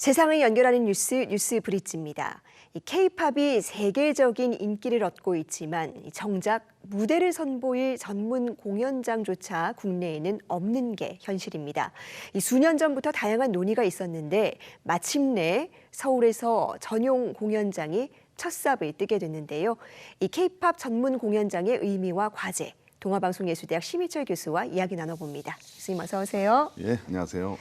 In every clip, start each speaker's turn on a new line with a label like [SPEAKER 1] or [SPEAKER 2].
[SPEAKER 1] 세상을 연결하는 뉴스 브릿지입니다. K-팝이 세계적인 인기를 얻고 있지만 정작 무대를 선보일 전문 공연장조차 국내에는 없는 게 현실입니다. 수년 전부터 다양한 논의가 있었는데 마침내 서울에서 전용 공연장이 첫 삽을 뜨게 됐는데요. 이 K-팝 전문 공연장의 의미와 과제, 동아방송예술대학 심희철 교수와 이야기 나눠봅니다. 교수님 어서 오세요.
[SPEAKER 2] 예, 안녕하세요.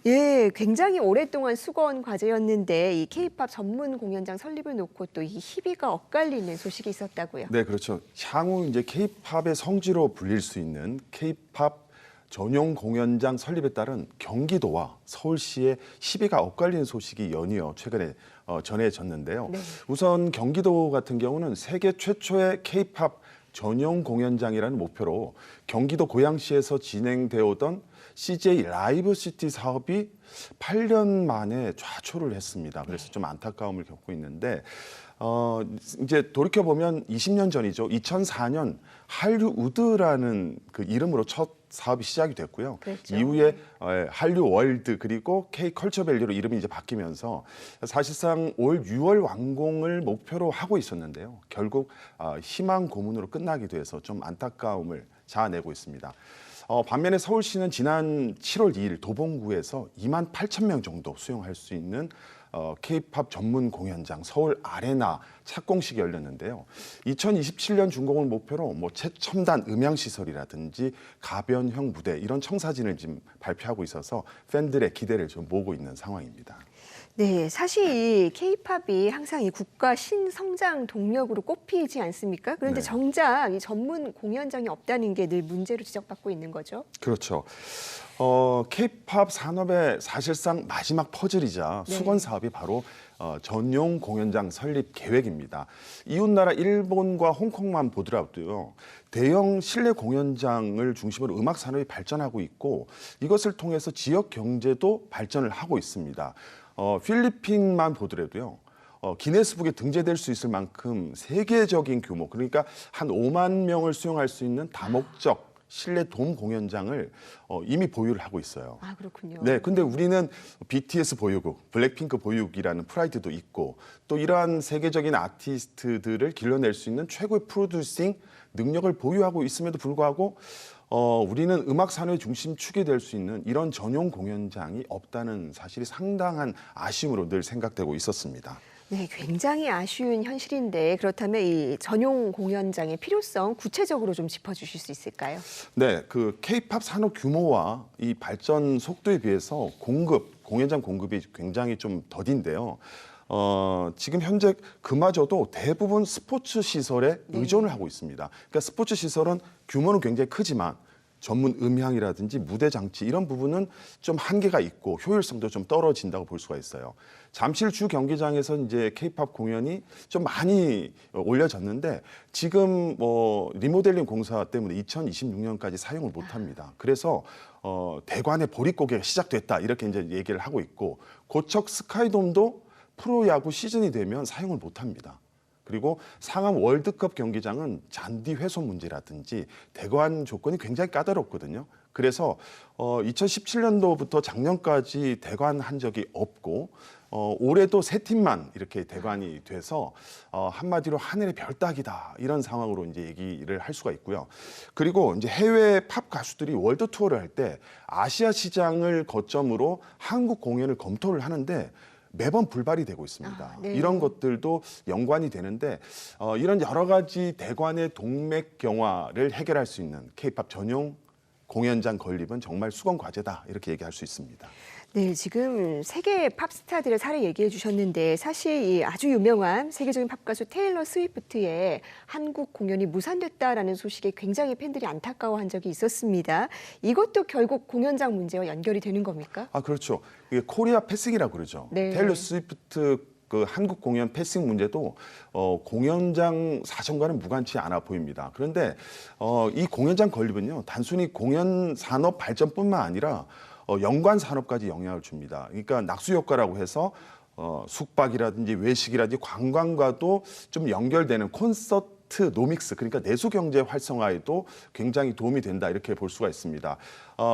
[SPEAKER 1] 예, 굉장히 오랫동안 수고한 과제였는데 이 K-팝 전문 공연장 설립을 놓고 또 이 희비가 엇갈리는 소식이 있었다고요.
[SPEAKER 2] 네, 그렇죠. 향후 이제 K-팝의 성지로 불릴 수 있는 K-팝 전용 공연장 설립에 따른 경기도와 서울시의 희비가 엇갈리는 소식이 연이어 최근에 전해졌는데요.
[SPEAKER 1] 네.
[SPEAKER 2] 우선 경기도 같은 경우는 세계 최초의 K-팝 전용 공연장이라는 목표로 경기도 고양시에서 진행되어 오던 CJ 라이브 시티 사업이 8년 만에 좌초를 했습니다. 그래서 좀 안타까움을 겪고 있는데 이제 돌이켜 보면 20년 전이죠. 2004년 한류우드라는 그 이름으로 첫 사업이 시작이 됐고요.
[SPEAKER 1] 그렇죠.
[SPEAKER 2] 이후에 한류월드 그리고 K컬처밸리로 이름이 이제 바뀌면서 사실상 올 6월 완공을 목표로 하고 있었는데요. 결국 희망 고문으로 끝나기도 해서 좀 안타까움을 자아내고 있습니다. 반면에 서울시는 지난 7월 2일 도봉구에서 2만 8천 명 정도 수용할 수 있는 K-팝 전문 공연장 서울 아레나 착공식이 열렸는데요. 2027년 준공을 목표로 최첨단 음향 시설이라든지 가변형 무대 이런 청사진을 지금 발표하고 있어서 팬들의 기대를 좀 모으고 있는 상황입니다.
[SPEAKER 1] 네, 사실 이 K-팝이 항상 이 국가 신성장 동력으로 꼽히지 않습니까? 그런데
[SPEAKER 2] 네.
[SPEAKER 1] 정작 이 전문 공연장이 없다는 게 늘 문제로 지적받고 있는 거죠.
[SPEAKER 2] 그렇죠. K-팝 산업의 사실상 마지막 퍼즐이자
[SPEAKER 1] 네.
[SPEAKER 2] 수건 사업이 바로 전용 공연장 설립 계획입니다. 이웃나라 일본과 홍콩만 보더라도요. 대형 실내 공연장을 중심으로 음악 산업이 발전하고 있고 이것을 통해서 지역 경제도 발전을 하고 있습니다. 필리핀만 보더라도요. 기네스북에 등재될 수 있을 만큼 세계적인 규모, 그러니까 한 5만 명을 수용할 수 있는 다목적 실내 돔 공연장을 이미 보유를 하고 있어요.
[SPEAKER 1] 아, 그렇군요.
[SPEAKER 2] 네, 근데 우리는 BTS 보유국, 블랙핑크 보유국이라는 프라이드도 있고 또 이러한 세계적인 아티스트들을 길러낼 수 있는 최고의 프로듀싱 능력을 보유하고 있음에도 불구하고 우리는 음악 산업의 중심축이 될 수 있는 이런 전용 공연장이 없다는 사실이 상당한 아쉬움으로 늘 생각되고 있었습니다.
[SPEAKER 1] 네, 굉장히 아쉬운 현실인데 그렇다면 이 전용 공연장의 필요성 구체적으로 좀 짚어주실 수 있을까요?
[SPEAKER 2] 네, 그 K-팝 산업 규모와 이 발전 속도에 비해서 공연장 공급이 굉장히 좀 더딘데요. 지금 현재 그마저도 대부분 스포츠 시설에 의존을 하고 있습니다. 그러니까 스포츠 시설은 규모는 굉장히 크지만 전문 음향이라든지 무대 장치 이런 부분은 좀 한계가 있고 효율성도 좀 떨어진다고 볼 수가 있어요. 잠실 주 경기장에서 이제 K-팝 공연이 좀 많이 올려졌는데 지금 리모델링 공사 때문에 2026년까지 사용을 못 합니다. 그래서 대관의 보릿고개가 시작됐다 이렇게 이제 얘기를 하고 있고 고척 스카이돔도 프로야구 시즌이 되면 사용을 못 합니다. 그리고 상암 월드컵 경기장은 잔디 훼손 문제라든지 대관 조건이 굉장히 까다롭거든요. 그래서 2017년도부터 작년까지 대관한 적이 없고 올해도 세 팀만 이렇게 대관이 돼서 한마디로 하늘의 별 따기다 이런 상황으로 이제 얘기를 할 수가 있고요. 그리고 이제 해외 팝 가수들이 월드 투어를 할 때 아시아 시장을 거점으로 한국 공연을 검토를 하는데 매번 불발이 되고 있습니다.
[SPEAKER 1] 네.
[SPEAKER 2] 이런 것들도 연관이 되는데 이런 여러 가지 대관의 동맥 경화를 해결할 수 있는 K-팝 전용 공연장 건립은 정말 수건 과제다 이렇게 얘기할 수 있습니다.
[SPEAKER 1] 네, 지금 세계 팝스타들의 사례 얘기해 주셨는데 사실 이 아주 유명한 세계적인 팝 가수 테일러 스위프트의 한국 공연이 무산됐다라는 소식에 굉장히 팬들이 안타까워한 적이 있었습니다. 이것도 결국 공연장 문제와 연결이 되는 겁니까?
[SPEAKER 2] 아, 그렇죠. 이게 코리아 패싱이라고 그러죠.
[SPEAKER 1] 네.
[SPEAKER 2] 테일러 스위프트 그 한국 공연 패싱 문제도 공연장 사정과는 무관치 않아 보입니다. 그런데 이 공연장 건립은요 단순히 공연 산업 발전뿐만 아니라 연관 산업까지 영향을 줍니다. 그러니까 낙수 효과라고 해서 숙박이라든지 외식이라든지 관광과도 좀 연결되는 콘서트 콘서트 노믹스, 그러니까 내수 경제 활성화에도 굉장히 도움이 된다 이렇게 볼 수가 있습니다.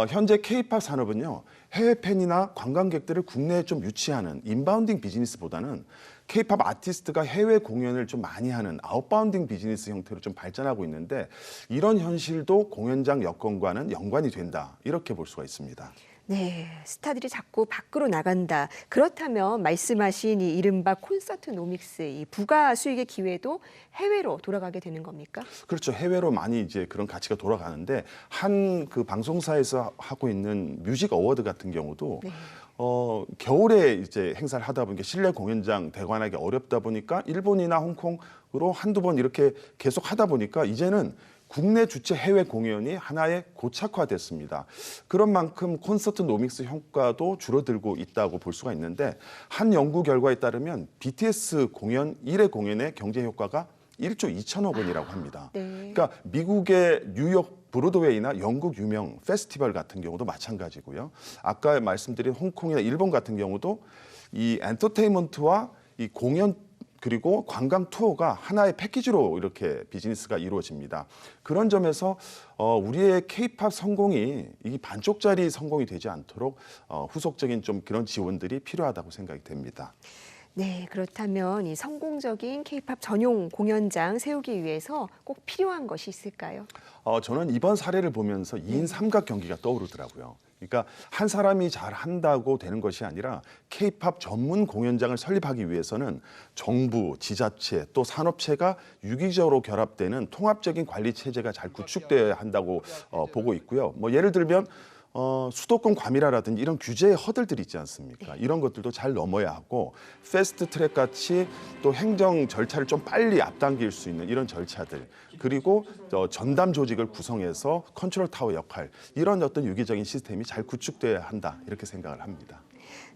[SPEAKER 2] 현재 K-팝 산업은요, 해외 팬이나 관광객들을 국내에 좀 유치하는 인바운딩 비즈니스보다는 K-팝 아티스트가 해외 공연을 좀 많이 하는 아웃바운딩 비즈니스 형태로 좀 발전하고 있는데, 이런 현실도 공연장 여건과는 연관이 된다 이렇게 볼 수가 있습니다.
[SPEAKER 1] 네, 스타들이 자꾸 밖으로 나간다. 그렇다면 말씀하신 이 이른바 콘서트 노믹스, 이 부가 수익의 기회도 해외로 돌아가게 되는 겁니까?
[SPEAKER 2] 그렇죠. 해외로 많이 이제 그런 가치가 돌아가는데, 한 그 방송사에서 하고 있는 뮤직 어워드 같은 경우도
[SPEAKER 1] 네.
[SPEAKER 2] 겨울에 이제 행사를 하다 보니까 실내 공연장 대관하기 어렵다 보니까 일본이나 홍콩으로 한두 번 이렇게 계속 하다 보니까 이제는 국내 주최 해외 공연이 하나의 고착화됐습니다. 그런 만큼 콘서트 노믹스 효과도 줄어들고 있다고 볼 수가 있는데, 한 연구 결과에 따르면 BTS 공연 1회 공연의 경제 효과가 1조 2천억 원이라고 합니다.
[SPEAKER 1] 네.
[SPEAKER 2] 그러니까 미국의 뉴욕 브로드웨이나 영국 유명 페스티벌 같은 경우도 마찬가지고요. 아까 말씀드린 홍콩이나 일본 같은 경우도 이 엔터테인먼트와 이 공연 그리고 관광 투어가 하나의 패키지로 이렇게 비즈니스가 이루어집니다. 그런 점에서 우리의 K-팝 성공이 이 반쪽짜리 성공이 되지 않도록 후속적인 좀 그런 지원들이 필요하다고 생각이 됩니다.
[SPEAKER 1] 네, 그렇다면 이 성공적인 K-팝 전용 공연장 세우기 위해서 꼭 필요한 것이 있을까요?
[SPEAKER 2] 저는 이번 사례를 보면서 2인 삼각 경기가 떠오르더라고요. 그러니까 한 사람이 잘 한다고 되는 것이 아니라 K-팝 전문 공연장을 설립하기 위해서는 정부, 지자체, 또 산업체가 유기적으로 결합되는 통합적인 관리 체제가 잘 구축돼야 한다고 보고 있고요. 뭐 예를 들면 수도권 과밀화라든지 이런 규제의 허들들이 있지 않습니까? 이런 것들도 잘 넘어야 하고, 패스트 트랙 같이 또 행정 절차를 좀 빨리 앞당길 수 있는 이런 절차들, 그리고 전담 조직을 구성해서 컨트롤 타워 역할, 이런 어떤 유기적인 시스템이 잘 구축돼야 한다 이렇게 생각을 합니다.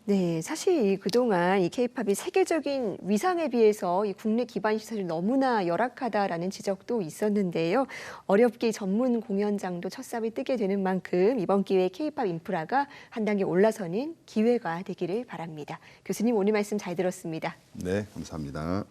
[SPEAKER 1] 네, 사실 그동안 이 K-팝이 세계적인 위상에 비해서 이 국내 기반 시설이 너무나 열악하다라는 지적도 있었는데요. 어렵게 전문 공연장도 첫삽이 뜨게 되는 만큼 이번 기회에 K-팝 인프라가 한 단계 올라서는 기회가 되기를 바랍니다. 교수님, 오늘 말씀 잘 들었습니다.
[SPEAKER 2] 네, 감사합니다.